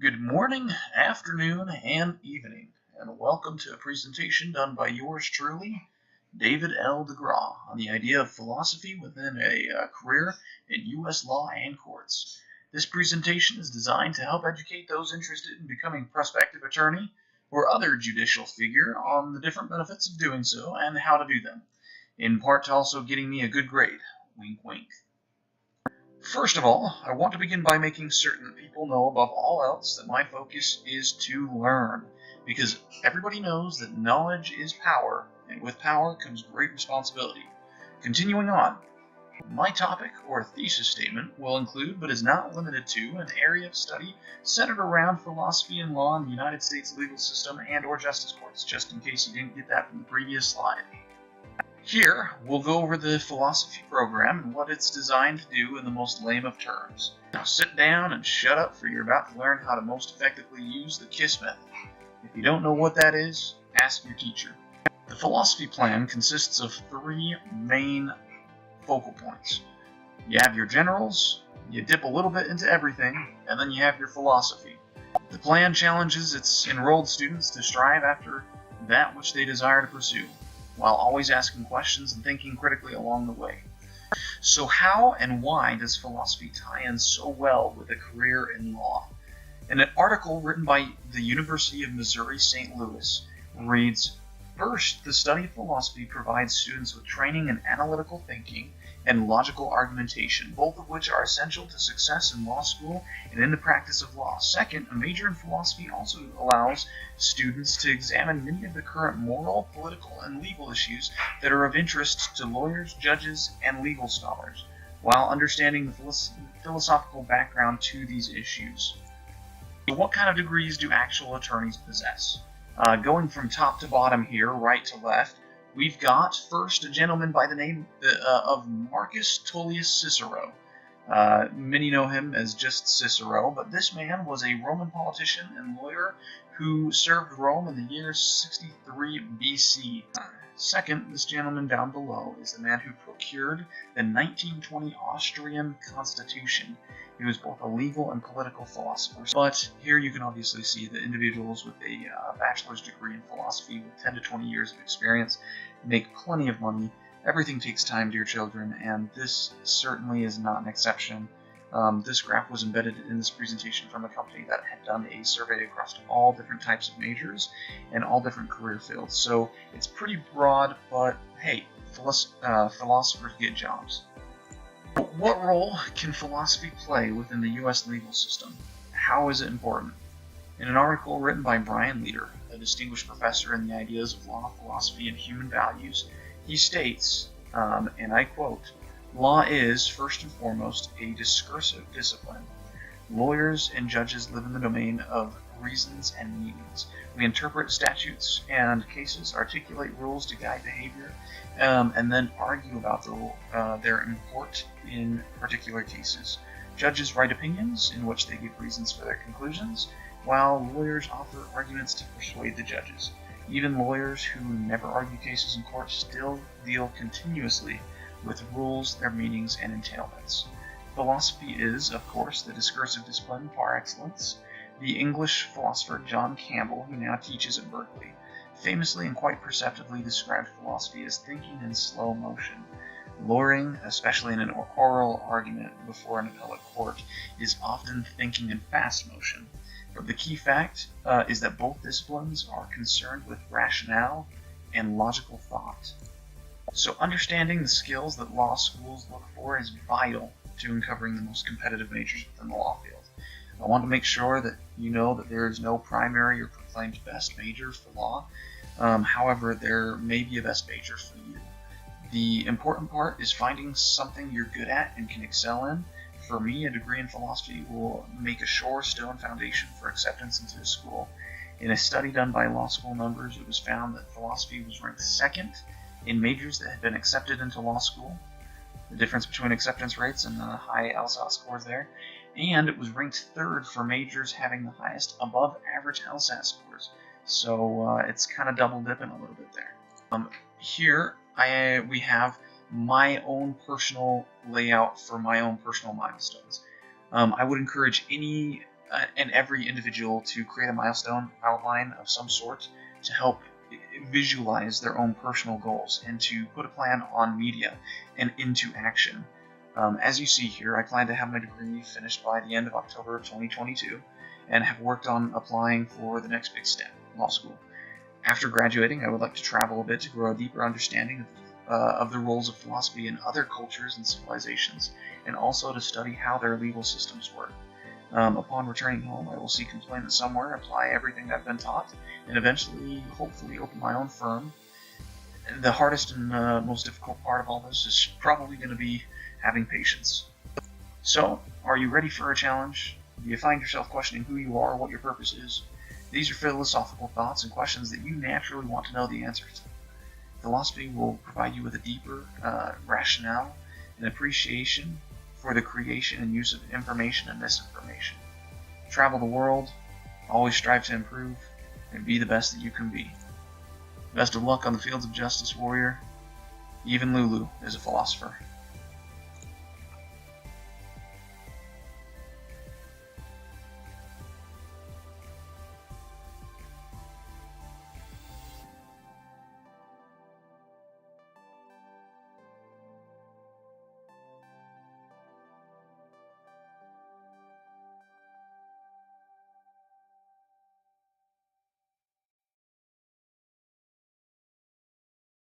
Good morning, afternoon, and evening, and welcome to a presentation done by yours truly, David L. DeGraw, on the idea of philosophy within a career in U.S. law and courts. This presentation is designed to help educate those interested in becoming a prospective attorney or other judicial figure on the different benefits of doing so and how to do them, in part to also getting me a good grade. Wink, wink. First of all, I want to begin by making certain that people know above all else that my focus is to learn, because everybody knows that knowledge is power, and with power comes great responsibility. Continuing on, my topic or thesis statement will include, but is not limited to, an area of study centered around philosophy and law in the United States legal system and or justice courts, just in case you didn't get that from the previous slide. Here, we'll go over the philosophy program and what it's designed to do in the most lame of terms. Now sit down and shut up, for you're about to learn how to most effectively use the KISS method. If you don't know what that is, ask your teacher. The philosophy plan consists of three main focal points. You have your generals, you dip a little bit into everything, and then you have your philosophy. The plan challenges its enrolled students to strive after that which they desire to pursue, while always asking questions and thinking critically along the way. So how and why does philosophy tie in so well with a career in law? In an article written by the University of Missouri St. Louis reads, "First, the study of philosophy provides students with training in analytical thinking and logical argumentation, both of which are essential to success in law school and in the practice of law. Second, a major in philosophy also allows students to examine many of the current moral, political, and legal issues that are of interest to lawyers, judges, and legal scholars, while understanding the philosophical background to these issues." So what kind of degrees do actual attorneys possess? Going from top to bottom here, right to left, we've got first a gentleman by the name of Marcus Tullius Cicero. Many know him as just Cicero, but this man was a Roman politician and lawyer who served Rome in the year 63 BC. Second, this gentleman down below is the man who procured the 1920 Austrian Constitution. He was both a legal and political philosopher. But here you can obviously see that individuals with a bachelor's degree in philosophy with 10 to 20 years of experience make plenty of money. Everything takes time, dear children, and this certainly is not an exception. This graph was embedded in this presentation from a company that had done a survey across all different types of majors and all different career fields. So it's pretty broad, but hey, philosophers get jobs. What role can philosophy play within the U.S. legal system? How is it important? In an article written by Brian Leader, a distinguished professor in the ideas of law, philosophy, and human values, he states, and I quote, "Law is, first and foremost, a discursive discipline. Lawyers and judges live in the domain of reasons and meanings. We interpret statutes and cases, articulate rules to guide behavior, and then argue about their import in particular cases. Judges write opinions in which they give reasons for their conclusions, while lawyers offer arguments to persuade the judges. Even lawyers who never argue cases in court still deal continuously with rules, their meanings, and entailments. Philosophy is, of course, the discursive discipline par excellence. The English philosopher John Campbell, who now teaches at Berkeley, famously and quite perceptively described philosophy as thinking in slow motion. Lawyering, especially in an oral argument before an appellate court, is often thinking in fast motion. But the key fact is that both disciplines are concerned with rationale and logical thought. So understanding the skills that law schools look for is vital to uncovering the most competitive majors within the law field. I want to make sure that you know that there is no primary or proclaimed best major for law. However, there may be a best major for you. The important part is finding something you're good at and can excel in. For me, a degree in philosophy will make a sure stone foundation for acceptance into the school. In a study done by law school numbers, it was found that philosophy was ranked second in majors that had been accepted into law school. The difference between acceptance rates and the high LSAT scores there. And it was ranked third for majors having the highest above average LSAT scores. So it's kind of double dipping a little bit there. Here we have my own personal layout for my own personal milestones. I would encourage any and every individual to create a milestone outline of some sort to help visualize their own personal goals and to put a plan on media and into action. As you see here, I plan to have my degree finished by the end of October of 2022 and have worked on applying for the next big step, law school. After graduating, I would like to travel a bit to grow a deeper understanding of the roles of philosophy in other cultures and civilizations, and also to study how their legal systems work. Upon returning home, I will seek employment somewhere, apply everything I've been taught, and eventually, hopefully, open my own firm. The hardest and most difficult part of all this is probably going to be having patience. So, are you ready for a challenge? Do you find yourself questioning who you are, what your purpose is? These are philosophical thoughts and questions that you naturally want to know the answer to. Philosophy will provide you with a deeper rationale and appreciation for the creation and use of information and misinformation. Travel the world, always strive to improve, and be the best that you can be. Best of luck on the fields of justice, warrior. Even Lulu is a philosopher.